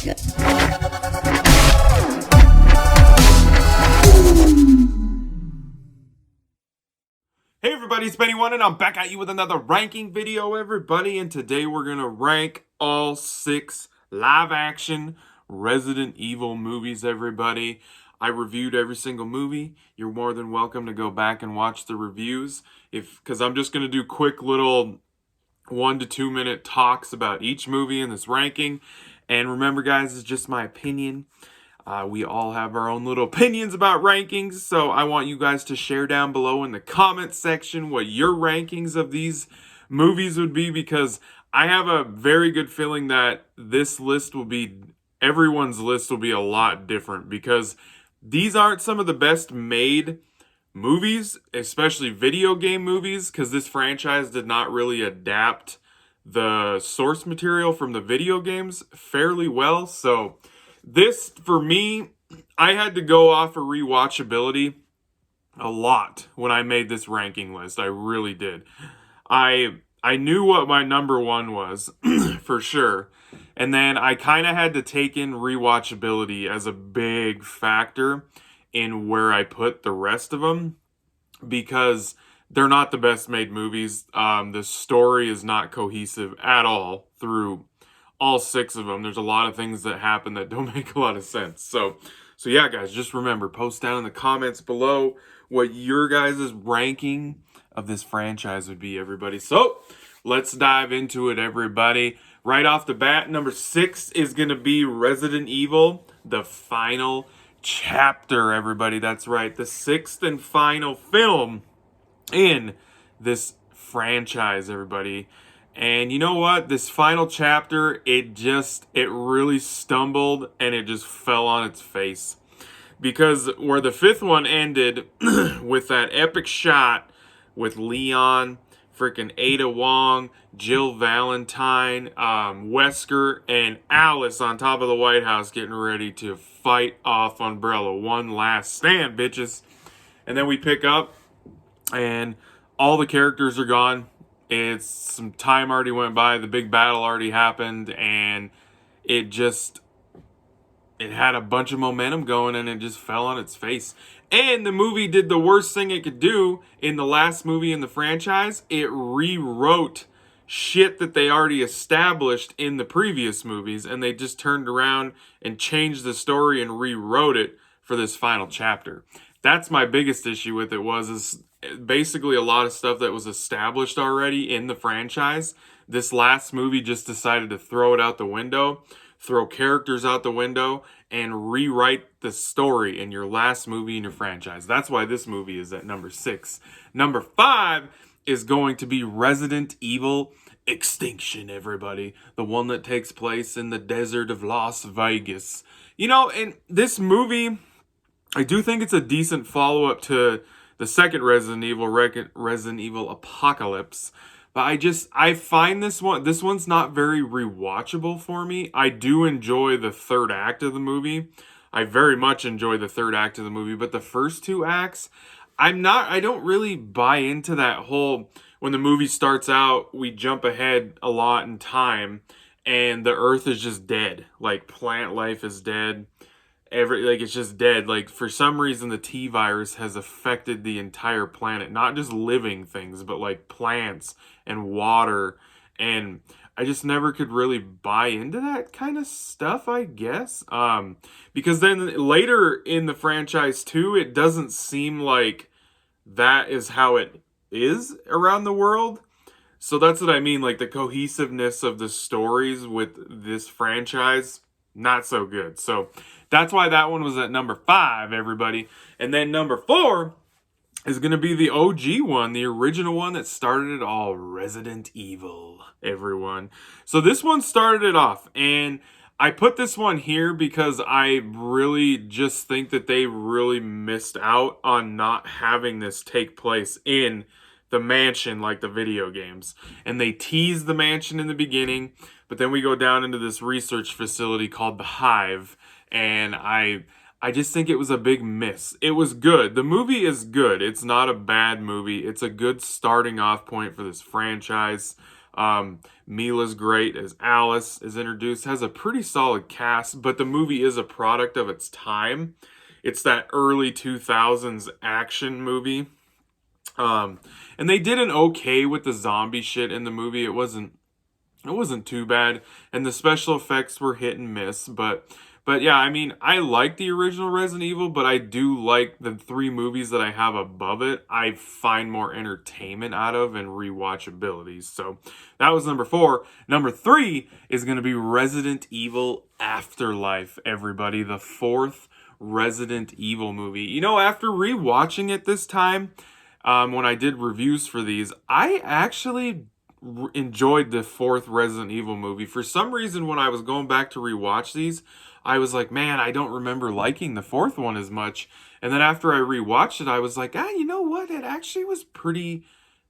second. Hey everybody, it's Benny1 and I'm back at you with another ranking video, everybody. And today we're going to rank all 6 live-action Resident Evil movies, everybody. I reviewed every single movie. You're more than welcome to go back and watch the reviews. Because I'm just going to do quick little 1 to 2 minute talks about each movie in this ranking. And remember, guys, it's just my opinion. We all have our own little opinions about rankings, so I want you guys to share down below in the comment section what your rankings of these movies would be, because I have a very good feeling that this list will be, everyone's list will be a lot different, because these aren't some of the best made movies, especially video game movies, because this franchise did not really adapt the source material from the video games fairly well, so this, for me, I had to go off of rewatchability a lot when I made this ranking list. I really did. I knew what my number 1 was, for sure. And then I kind of had to take in rewatchability as a big factor in where I put the rest of them, because they're not the best made movies. The story is not cohesive at all through all 6 of them. There's a lot of things that happen that don't make a lot of sense. So yeah, guys, just remember, post down in the comments below what your guys' ranking of this franchise would be, everybody. So let's dive into it, everybody. Right off the bat, number 6 is going to be Resident Evil, the final chapter, everybody. That's right, the 6th and final film in this franchise, everybody. And you know what? This final chapter, it really stumbled and it just fell on its face. Because where the 5th one ended with that epic shot with Leon, freaking Ada Wong, Jill Valentine, Wesker, and Alice on top of the White House getting ready to fight off Umbrella. One last stand, bitches. And then we pick up and all the characters are gone. It's some time already went by, the big battle already happened, and it had a bunch of momentum going and it just fell on its face. And the movie did the worst thing it could do in the last movie in the franchise. It rewrote shit that they already established in the previous movies, and they just turned around and changed the story and rewrote it for this final chapter. That's my biggest issue with it, is basically a lot of stuff that was established already in the franchise. This last movie just decided to throw it out the window, throw characters out the window, and rewrite the story in your last movie in your franchise. That's why this movie is at number 6. Number 5 is going to be Resident Evil Extinction, everybody. The one that takes place in the desert of Las Vegas. You know, and this movie, I do think it's a decent follow-up to the second Resident Evil Apocalypse. But I find this one's not very rewatchable for me. I do enjoy the third act of the movie. I very much enjoy the third act of the movie, but the first 2 acts, I don't really buy into that whole, when the movie starts out, we jump ahead a lot in time, and the Earth is just dead. Like, plant life is dead. It's just dead. Like, for some reason, the T-virus has affected the entire planet. Not just living things, but like plants and water. And I just never could really buy into that kind of stuff, I guess. Because then later in the franchise too, it doesn't seem like that is how it is around the world. So that's what I mean. Like, the cohesiveness of the stories with this franchise, not so good. So that's why that one was at number 5, everybody. And then number 4 is going to be the OG one, the original one that started it all, Resident Evil, everyone. So this one started it off, and I put this one here because I really just think that they really missed out on not having this take place in the mansion like the video games. And they teased the mansion in the beginning, but then we go down into this research facility called the Hive, and I just think it was a big miss. It was good. The movie is good. It's not a bad movie. It's a good starting off point for this franchise. Mila's great as Alice is introduced, has a pretty solid cast, but the movie is a product of its time. It's that early 2000s action movie. Um, and they did an okay with the zombie shit in the movie. It wasn't too bad, and the special effects were hit and miss, but yeah, I mean, I like the original Resident Evil, but I do like the three movies that I have above it. I find more entertainment out of and rewatchability. So that was number 4. Number 3 is going to be Resident Evil Afterlife, everybody. The 4th Resident Evil movie. You know, after rewatching it this time, when I did reviews for these, I actually enjoyed the 4th Resident Evil movie. For some reason, when I was going back to rewatch these, I was like, man, I don't remember liking the 4th one as much. And then after I rewatched it, I was like, you know what? It actually was pretty.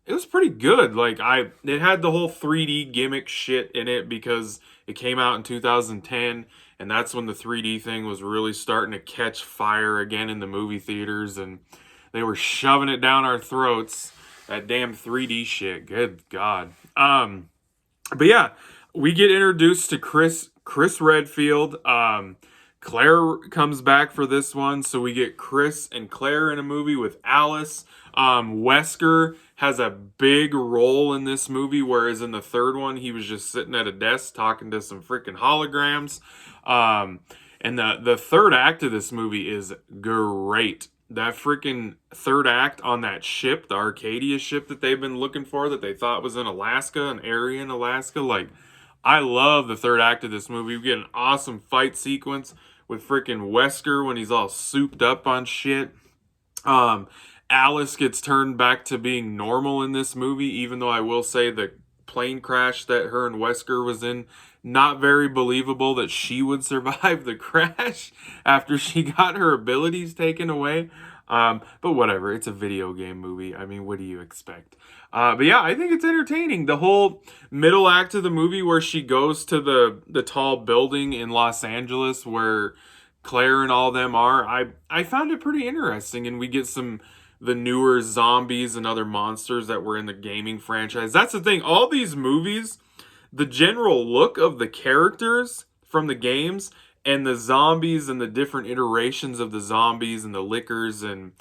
It was pretty good. Like it had the whole 3D gimmick shit in it because it came out in 2010, and that's when the 3D thing was really starting to catch fire again in the movie theaters, and they were shoving it down our throats. That damn 3D shit. Good God. But yeah, we get introduced to Chris Redfield. Claire comes back for this one, so we get Chris and Claire in a movie with Alice. Wesker has a big role in this movie, whereas in the 3rd one, he was just sitting at a desk talking to some freaking holograms. And the 3rd act of this movie is great. That freaking 3rd act on that ship, the Arcadia ship that they've been looking for, that they thought was in Alaska, an area in Alaska. Like, I love the 3rd act of this movie. We get an awesome fight sequence with freaking Wesker when he's all souped up on shit. Alice gets turned back to being normal in this movie, even though I will say the plane crash that her and Wesker was in, not very believable that she would survive the crash after she got her abilities taken away. But whatever, it's a video game movie. I mean, what do you expect? But yeah, I think it's entertaining. The whole middle act of the movie where she goes to the tall building in Los Angeles where Claire and all them are, I found it pretty interesting, and we get the newer zombies and other monsters that were in the gaming franchise. That's the thing. All these movies, the general look of the characters from the games and the zombies and the different iterations of the zombies and the lickers and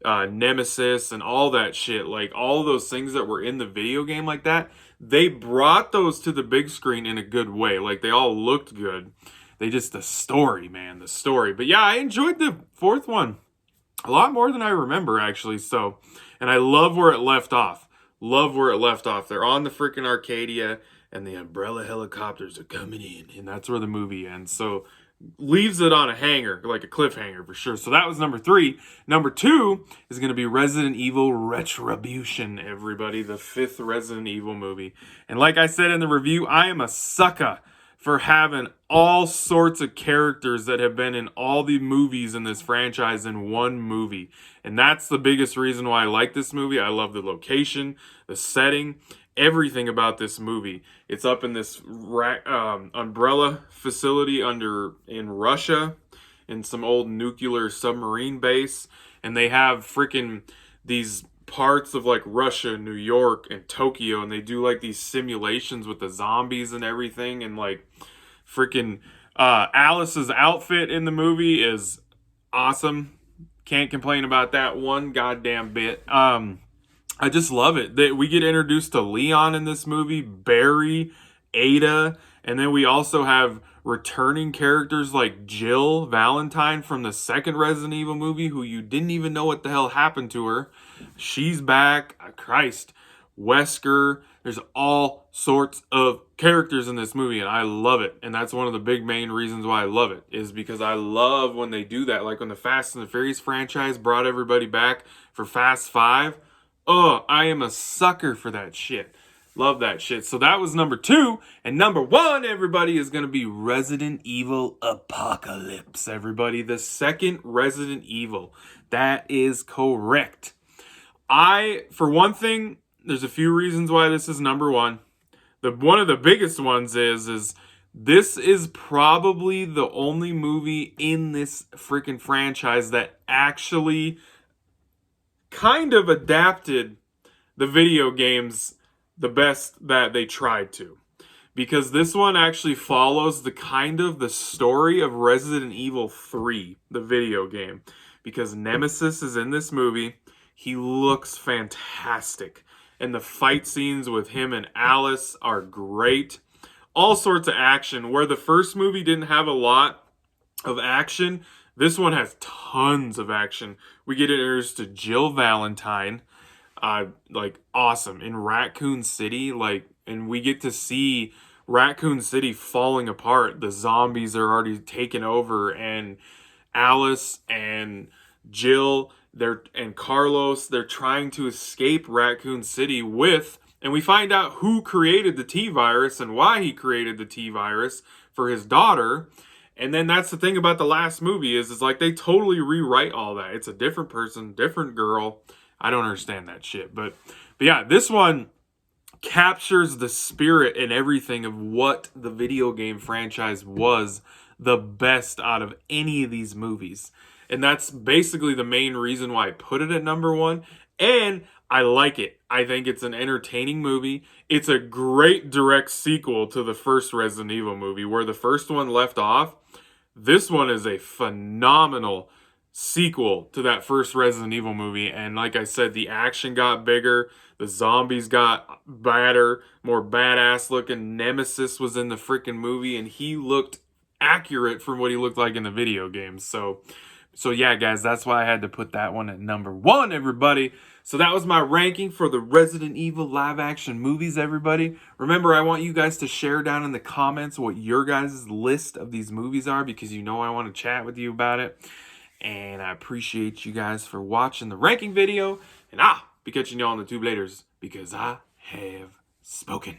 Nemesis and all that shit, like all those things that were in the video game like that, they brought those to the big screen in a good way. Like, they all looked good. The story, man, the story. But yeah, I enjoyed the 4th one a lot more than I remember, actually. So, and I love where it left off. Love where it left off. They're on the freaking Arcadia, and the Umbrella helicopters are coming in, and that's where the movie ends. So, leaves it on a hanger, like a cliffhanger for sure. So that was number 3. Number 2 is going to be Resident Evil Retribution, everybody. The 5th Resident Evil movie. And like I said in the review, I am a sucker for having all sorts of characters that have been in all the movies in this franchise in one movie. And that's the biggest reason why I like this movie. I love the location, the setting, everything about this movie. It's up in this umbrella facility in Russia, in some old nuclear submarine base. And they have freaking these parts of like Russia, New York, and Tokyo, and they do like these simulations with the zombies and everything, and like freaking Alice's outfit in the movie is awesome. Can't complain about that one goddamn bit. I just love it. We get introduced to Leon in this movie, Barry, Ada, and then we also have returning characters like Jill Valentine from the 2nd Resident Evil movie, who you didn't even know what the hell happened to her. She's back. Christ. Wesker. There's all sorts of characters in this movie, and I love it. And that's one of the big main reasons why I love it, is because I love when they do that. Like when the Fast and the Furious franchise brought everybody back for Fast 5. Oh, I am a sucker for that shit. Love that shit. So that was number 2. And number 1, everybody, is going to be Resident Evil Apocalypse. Everybody, the 2nd Resident Evil. That is correct. For one thing, there's a few reasons why this is number 1. One of the biggest ones is this is probably the only movie in this freaking franchise that actually kind of adapted the video games the best that they tried to. Because this one actually follows the story of Resident Evil 3, the video game. Because Nemesis is in this movie. He looks fantastic. And the fight scenes with him and Alice are great. All sorts of action. Where the first movie didn't have a lot of action, this one has tons of action. We get introduced to Jill Valentine. Like, awesome. In Raccoon City, like, and we get to see Raccoon City falling apart. The zombies are already taken over, and Alice and Jill, and Carlos, they're trying to escape Raccoon City and we find out who created the T-virus and why he created the T-virus for his daughter. And then that's the thing about the last movie is like they totally rewrite all that. It's a different person, different girl. I don't understand that shit. But yeah, this one captures the spirit and everything of what the video game franchise was the best out of any of these movies. And that's basically the main reason why I put it at number one. And I like it. I think it's an entertaining movie. It's a great direct sequel to the first Resident Evil movie, where the first one left off. This one is a phenomenal sequel to that first Resident Evil movie. And like I said, the action got bigger. The zombies got badder, more badass looking. Nemesis was in the freaking movie, and he looked accurate from what he looked like in the video games. So yeah, guys, that's why I had to put that one at number one, everybody. So that was my ranking for the Resident Evil live action movies, everybody. Remember, I want you guys to share down in the comments what your guys' list of these movies are, because you know I want to chat with you about it. And I appreciate you guys for watching the ranking video. And be catching y'all on the tube laters, because I have spoken.